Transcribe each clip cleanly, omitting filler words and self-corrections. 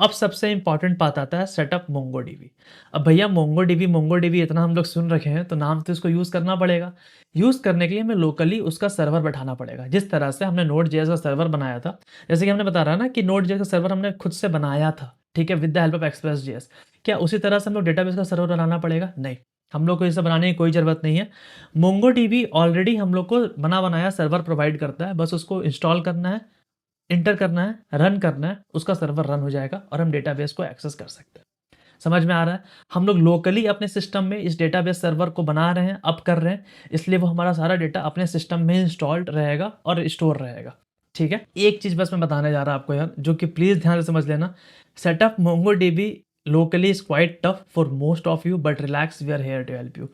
अब सबसे इंपॉर्टेंट बात आता है सेटअप मोंगोडीबी। अब भैया मोंगोडीबी इतना हम लोग सुन रखे हैं तो नाम तो इसको यूज़ करना पड़ेगा। यूज़ करने के लिए हमें लोकली उसका सर्वर बैठाना पड़ेगा। जिस तरह से हमने नोड जेएस का सर्वर बनाया था, जैसे कि हमने बता रहा ना कि नोड जेएस का सर्वर हमने खुद से बनाया था, ठीक है, with the help of express JS. क्या उसी तरह से हम लोग डेटाबेस का सर्वर बनाना पड़ेगा? नहीं, हम लोग को इसे बनाने की कोई ज़रूरत नहीं है। मोंगोडीबी ऑलरेडी हम लोग को बना बनाया सर्वर प्रोवाइड करता है, बस उसको इंस्टॉल करना है, इंटर करना है, रन करना है, उसका सर्वर रन हो जाएगा और हम डेटाबेस को एक्सेस कर सकते हैं। समझ में आ रहा है? हम लोग लोकली अपने सिस्टम में इस डेटाबेस सर्वर को बना रहे हैं, अप कर रहे हैं, इसलिए वो हमारा सारा डेटा अपने सिस्टम में इंस्टॉल्ड रहेगा और स्टोर रहेगा। ठीक है? एक चीज़ बस मैं बताने जा रहा हूँ आपको यार, जो कि प्लीज़ ध्यान से समझ लेना। Setup MongoDB locally is quite tough for most of you, but relax, we are here to help you.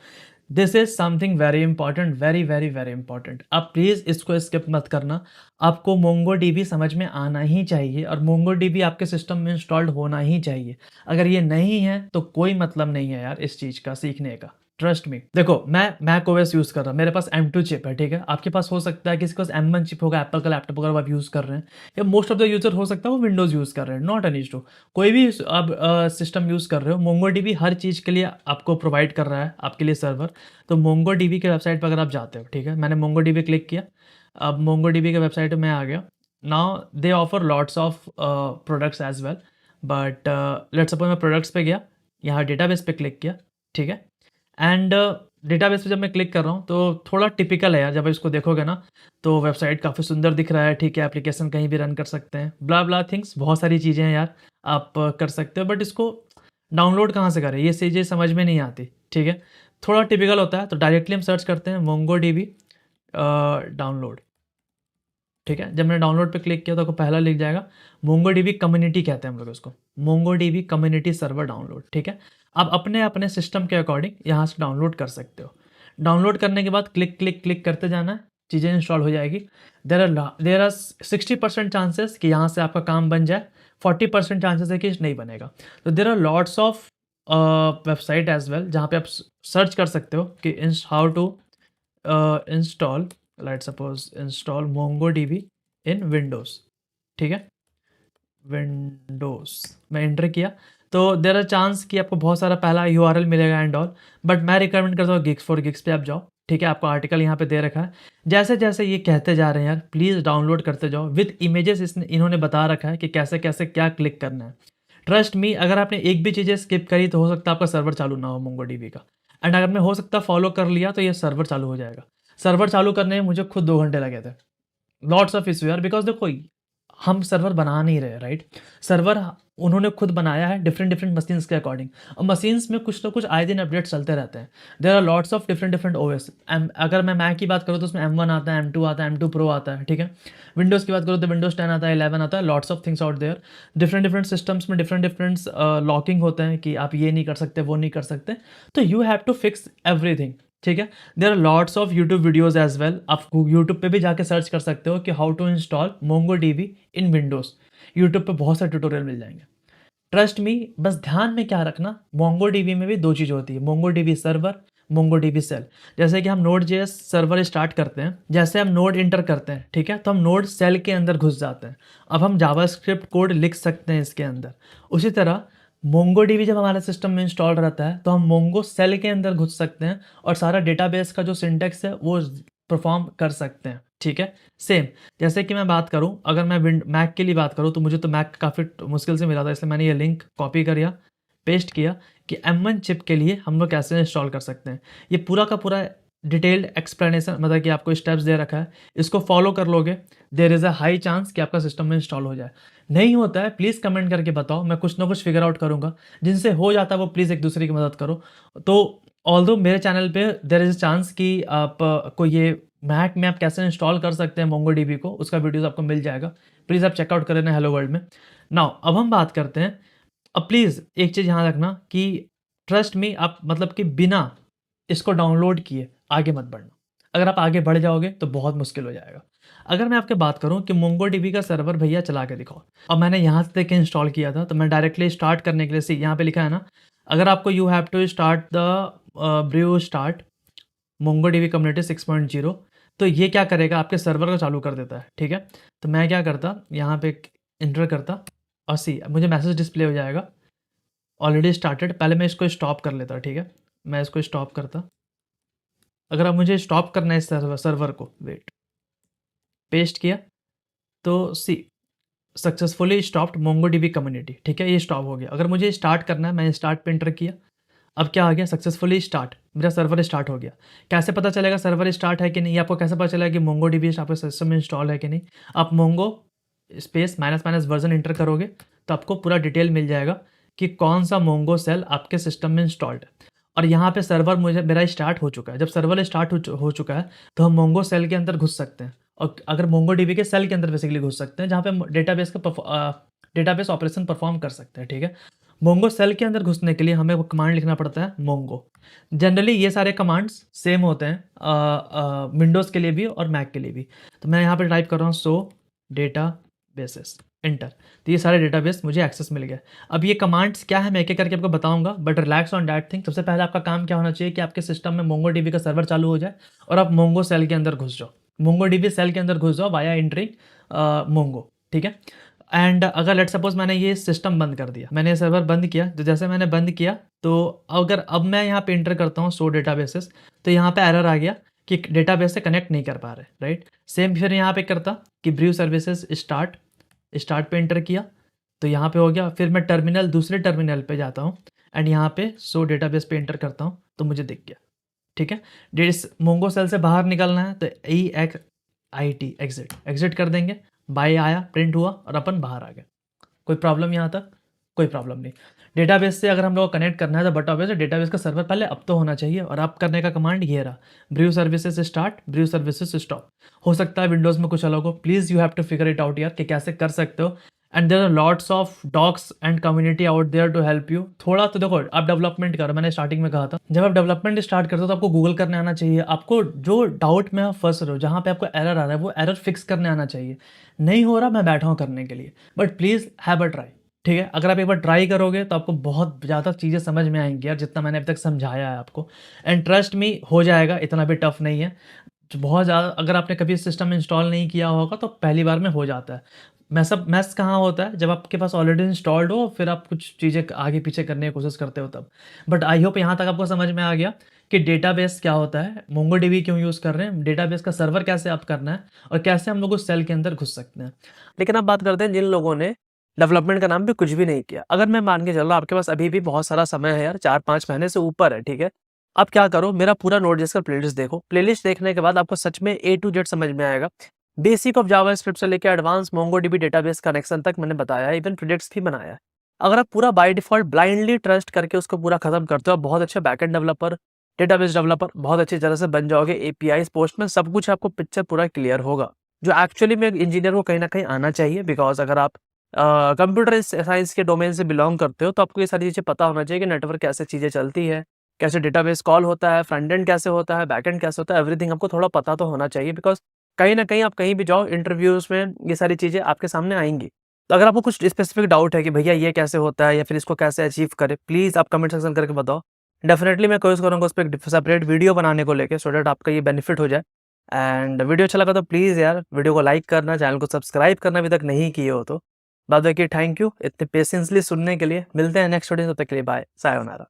This is something very important, very very very important. आप प्लीज़ इसको स्किप मत करना। आपको मोंगोडीबी समझ में आना ही चाहिए और मोंगोडीबी आपके सिस्टम में इंस्टॉल्ड होना ही चाहिए। अगर ये नहीं है तो कोई मतलब नहीं है यार इस चीज़ का सीखने का। Trust me. देखो, मैं मैक ओएस यूज़ कर रहा हूँ, मेरे पास M2 चिप है, ठीक है। आपके पास हो सकता है किसी के पास M1 चिप होगा, एप्पल का लैपटॉप अगर आप यूज़ कर रहे हैं, या मोस्ट ऑफ द यूज़र हो सकता है वो विंडोज़ यूज़ कर रहे हैं, नॉट एन इशू। कोई भी आप सिस्टम यूज़ कर रहे हो, मोंगोडीबी हर चीज़ के लिए आपको प्रोवाइड कर रहा है आपके लिए सर्वर। तो मोंगोडीबी के वेबसाइट पर अगर आप जाते हो, ठीक है, मैंने मोंगोडीबी क्लिक किया, अब मोंगोडीबी के वेबसाइट में आ गया। Now they offer lots of products as well, but let's suppose मैं प्रोडक्ट्स पे गया, यहाँ डेटाबेस पे क्लिक किया, ठीक है। एंड डेटाबेस पे जब मैं क्लिक कर रहा हूँ तो थोड़ा टिपिकल है यार, जब इसको देखोगे ना तो वेबसाइट काफ़ी सुंदर दिख रहा है, ठीक है, एप्लीकेशन कहीं भी रन कर सकते हैं, ब्ला ब्ला थिंग्स, बहुत सारी चीज़ें हैं यार आप कर सकते हो, बट इसको डाउनलोड कहाँ से करें ये चीज़ें समझ में नहीं आती, ठीक है। थोड़ा टिपिकल होता है, तो डायरेक्टली हम सर्च करते हैं मोंगोडीबी डाउनलोड, ठीक है। जब मैंने डाउनलोड पे क्लिक किया तो आपको पहला लिख जाएगा मोंगोडीबी कम्युनिटी, कहते हैं हम लोग उसको, मोंगोडीबी कम्युनिटी सर्वर डाउनलोड, ठीक है। आप अपने अपने सिस्टम के अकॉर्डिंग यहाँ से डाउनलोड कर सकते हो। डाउनलोड करने के बाद क्लिक क्लिक क्लिक करते जाना है, चीज़ें इंस्टॉल हो जाएगी। देर आर 60% चांसेस कि यहाँ से आपका काम बन जाए, 40% चांसेस है कि नहीं बनेगा। तो there are lots of website as well जहाँ पे आप सर्च कर सकते हो कि how to install, let's suppose install MongoDB in Windows, ठीक है, विंडोज़ मैं एंटर किया तो देर आर चांस कि आपको बहुत सारा पहला यूआरएल मिलेगा एंड ऑल, बट मैं रिकमेंड करता हूँ गिग्स फॉर गिग्स पे आप जाओ, ठीक है। आपको आर्टिकल यहाँ पे दे रखा है, जैसे जैसे ये कहते जा रहे हैं यार प्लीज़ डाउनलोड करते जाओ विद इमेजेस, इन्होंने बता रखा है कि कैसे कैसे क्या क्लिक करना है। ट्रस्ट मी, अगर आपने एक भी चीज़ें स्किप करी तो हो सकता है आपका सर्वर चालू ना हो मोंगोडीबी का, एंड अगर मैं हो सकता फॉलो कर लिया तो ये सर्वर चालू हो जाएगा। सर्वर चालू करने में मुझे खुद 2 घंटे लगे थे, लॉट्स ऑफ इशू यार, बिकॉज देखो हम सर्वर बना नहीं रहे, राइट। सर्वर उन्होंने खुद बनाया है डिफरेंट डिफरेंट मशीन्स के अकॉर्डिंग, और मशीन्स में कुछ ना कुछ आए दिन अपडेट चलते रहते हैं। There are lots of different different OS. अगर मैं मैक की बात करूँ तो उसमें M1 आता है, M2 आता है, M2 प्रो आता है, ठीक है। विंडोज़ की बात करूँ तो विंडोज़ 10 आता है, 11 आता है, lots of things out there. Different different systems में डिफरेंट डिफरेंट लॉकिंग होते हैं कि आप ये नहीं कर सकते, वो नहीं कर सकते, तो you have to fix everything, ठीक है। There are lots of YouTube videos as well, आप यूट्यूब पे भी जाके सर्च कर सकते हो कि how to install MongoDB in Windows. YouTube पे बहुत सारे ट्यूटोरियल मिल जाएंगे। ट्रस्ट मी, बस ध्यान में क्या रखना, मोंगोडीबी में भी 2 चीज़ होती है, मोंगोडीबी सर्वर, मोंगोडीबी सेल। जैसे कि हम नोड जेएस सर्वर स्टार्ट करते हैं, जैसे हम नोड इंटर करते हैं, ठीक है, तो हम नोड सेल के अंदर घुस जाते हैं। अब हम जावास्क्रिप्ट कोड लिख सकते हैं इसके अंदर। उसी तरह मोंगोडीबी जब हमारे सिस्टम में इंस्टॉल रहता है तो हम मोंगो सेल के अंदर घुस सकते हैं और सारा डेटाबेस का जो सिंटेक्स है वो परफॉर्म कर सकते हैं, ठीक है। सेम जैसे कि मैं बात करूं, अगर मैं मैक के लिए बात करूं तो मुझे तो मैक काफ़ी मुश्किल से मिला था, इसलिए मैंने ये लिंक कॉपी किया, पेस्ट किया कि M1 चिप के लिए हम लोग कैसे इंस्टॉल कर सकते हैं। ये पूरा का पूरा डिटेल्ड एक्सप्लेनेशन, मतलब कि आपको स्टेप्स दे रखा है, इसको फॉलो कर लोगे, there is a high chance कि आपका सिस्टम में इंस्टॉल हो जाए। नहीं होता है प्लीज़ कमेंट करके बताओ, मैं कुछ ना कुछ फिगर आउट करूँगा। जिनसे हो जाता है वो प्लीज़ एक दूसरे की मदद करो। तो ऑल्दो मेरे चैनल पे देर इज़ अ चांस कि आप को ये मैक में आप कैसे इंस्टॉल कर सकते हैं मोंगोडीबी को, उसका वीडियोज़ आपको मिल जाएगा, प्लीज़ आप चेकआउट कर लेना हेलो वर्ल्ड में। नाउ अब हम बात करते हैं, अब प्लीज़ एक चीज़ यहाँ रखना कि ट्रस्ट मी, आप मतलब कि बिना इसको डाउनलोड किए आगे मत बढ़ना। अगर आप आगे बढ़ जाओगे तो बहुत मुश्किल हो जाएगा। अगर मैं आपके बात करूँ कि मोंगोडीबी का सर्वर भैया चला के दिखाओ, और मैंने यहाँ से देख के इंस्टॉल किया था, तो मैं डायरेक्टली स्टार्ट करने के लिए यहाँ पे लिखा है ना, अगर आपको you have to start the brew start MongoDB community 6.0, तो ये क्या करेगा आपके सर्वर को चालू कर देता है, ठीक है। तो मैं क्या करता, यहाँ पे इंटर करता और सी मुझे मैसेज डिस्प्ले हो जाएगा ऑलरेडी स्टार्टेड। पहले मैं इसको स्टॉप कर लेता, ठीक है, मैं इसको स्टॉप करता। अगर अब मुझे स्टॉप करना है इस सर्वर को, वेट, पेस्ट किया तो सी सक्सेसफुली स्टॉप्ड मोंगोडीबी कम्युनिटी, ठीक है, ये स्टॉप हो गया। अगर मुझे स्टार्ट करना है, मैंने स्टार्ट पे एंटर किया, अब क्या आ गया, सक्सेसफुली स्टार्ट, मेरा सर्वर स्टार्ट हो गया। कैसे पता चलेगा सर्वर स्टार्ट है कि नहीं, आपको कैसे पता चलेगा कि मोंगोडीबी आपके सिस्टम में इंस्टॉल है कि नहीं? आप Mongo space minus version inter करोगे तो आपको पूरा डिटेल मिल जाएगा कि कौन सा मोंगो सेल आपके सिस्टम में इंस्टॉल्ड है। और यहाँ पे सर्वर मेरा स्टार्ट हो चुका है। जब सर्वर स्टार्ट हो चुका है तो हम मोंगो सेल के अंदर घुस सकते हैं, और अगर मोंगो डीबी के सेल के अंदर बेसिकली घुस सकते हैं, जहाँ पे हम डेटाबेस ऑपरेशन परफॉर्म कर सकते हैं, ठीक है। मोंगो सेल के अंदर घुसने के लिए हमें वो कमांड लिखना पड़ता है मोंगो। जनरली ये सारे कमांड्स सेम होते हैं विंडोज़ के लिए भी और मैक के लिए भी। तो मैं यहाँ पे टाइप कर रहा हूँ सो डेटा बेसिस, एंटर। तो ये सारे डेटाबेस मुझे एक्सेस मिल गया। अब ये कमांड्स क्या है मैं एक एक करके आपको बताऊंगा, but relax on that thing. सबसे पहले आपका काम क्या होना चाहिए कि आपके सिस्टम में मोंगो डीबी का सर्वर चालू हो जाए और आप मोंगो सेल के अंदर घुस जाओ, मोंगो डीबी सेल के अंदर घुस जाओ वाया एंट्रिंग मोंगो, ठीक है। एंड अगर लेट सपोज मैंने ये सिस्टम बंद कर दिया, मैंने ये सर्वर बंद किया, तो जैसे मैंने बंद किया तो अगर अब मैं यहाँ पे एंटर करता हूँ सो डेटाबेसेस, तो यहाँ पे एरर आ गया कि डेटाबेस से कनेक्ट नहीं कर पा रहे, राइट। सेम फिर यहाँ पे करता कि ब्रू सर्विसेज स्टार्ट पे एंटर किया तो यहाँ पे हो गया। फिर मैं दूसरे टर्मिनल पे जाता हूँ एंड यहाँ पे सो डेटाबेस पे एंटर करता हूँ तो मुझे दिख गया, ठीक है। इस मोंगो सेल से बाहर निकलना है तो EXIT एग्जिट कर देंगे, बाय आया, प्रिंट हुआ और अपन बाहर आ गए। कोई प्रॉब्लम यहाँ तक? कोई प्रॉब्लम नहीं। डेटाबेस से अगर हम लोग को कनेक्ट करना है तो बट ऑब्वियसली डेटाबेस का सर्वर पहले अब तो होना चाहिए, और अब करने का कमांड ये रहा, brew services start, brew services stop. हो सकता है विंडोज़ में कुछ अलग हो, please you have to figure it out यार कि कैसे कर सकते हो। And there are lots of docs and community out there to help you. थोड़ा तो देखो, आप डेवलपमेंट करो, मैंने स्टार्टिंग में कहा था जब आप डेवलपमेंट स्टार्ट करते हो तो आपको गूगल करने आना चाहिए। आपको जो डाउट में आप फंस रहे हो, जहाँ पे आपको एरर आ रहा है, वो एरर फिक्स करने आना चाहिए। नहीं हो रहा, मैं बैठा हूँ करने के लिए, but please have a try, ठीक है। अगर आप एक बार ट्राई करोगे तो आपको बहुत ज़्यादा चीज़ें समझ में आएंगी यार, जितना मैंने अभी तक समझाया है आपको। एंड ट्रस्ट मी, हो जाएगा, इतना भी टफ नहीं है। बहुत ज़्यादा अगर आपने कभी सिस्टम इंस्टॉल नहीं किया होगा तो पहली बार में हो जाता है। मैस कहाँ होता है, जब आपके पास ऑलरेडी इंस्टॉल्ड हो फिर आप कुछ चीज़ें आगे पीछे करने की कोशिश करते हो तब। बट आई होप यहाँ तक आपको समझ में आ गया कि डेटाबेस क्या होता है, मोंगोडीबी क्यों यूज़ कर रहे हैं, डेटाबेस का सर्वर कैसे आप करना है, और कैसे हम लोग उस सेल के अंदर घुस सकते हैं। लेकिन अब बात करते हैं जिन लोगों ने डेवलपमेंट का नाम पे कुछ भी नहीं किया। अगर मैं मान के चल रहा हूँ आपके पास अभी भी बहुत सारा समय है यार, 4-5 महीने से ऊपर है, ठीक है। आप क्या करो, मेरा पूरा नोड.js का प्लेलिस्ट देखो। प्लेलिस्ट देखने के बाद आपको सच में A to Z समझ में आएगा। बेसिक ऑफ जावास्क्रिप्ट से लेकर एडवांस मोंगोडीबी डेटाबेस कनेक्शन तक मैंने बताया है, इवन प्रोजेक्ट्स भी बनाया है। अगर आप पूरा बाय डिफॉल्ट ब्लाइंडली ट्रस्ट करके उसको पूरा खत्म करते हो, आप बहुत अच्छे बैकएंड डेवलपर, डेटाबेस डेवलपर बहुत अच्छी तरह से बन जाओगे। एपीआई पोस्टमैन सब कुछ आपको पिक्चर पूरा क्लियर होगा, जो एक्चुअली में इंजीनियर को कहीं ना कहीं आना चाहिए। बिकॉज अगर आप कंप्यूटर साइंस के डोमेन से बिलोंग करते हो तो आपको ये सारी चीज़ें पता होना चाहिए कि नेटवर्क कैसे चीज़ें चलती है, कैसे डेटाबेस कॉल होता है, फ्रंट एंड कैसे होता है, बैक एंड कैसे होता है, एवरीथिंग आपको थोड़ा पता तो होना चाहिए। बिकॉज कहीं ना कहीं आप कहीं भी जाओ इंटरव्यूज में ये सारी चीज़ें आपके सामने आएंगी। तो अगर आपको कुछ स्पेसिफिक डाउट है कि भैया ये कैसे होता है या फिर इसको कैसे अचीव करें, प्लीज़ आप कमेंट सेक्शन करके बताओ। डेफिनेटली मैं कोशिश करूँगा उस पर एक सेपरेट वीडियो बनाने को लेकर, सो डैट आपका ये बेनिफिट हो जाए। एंड वीडियो अच्छा लगा तो प्लीज़ यार वीडियो को लाइक करना, चैनल को सब्सक्राइब करना अभी तक नहीं किए हो तो। बाद बाकी थैंक यू इतने पेशेंसली सुनने के लिए। मिलते हैं नेक्स्ट वीडियो, तब तक के लिए बाय, सायोनारा।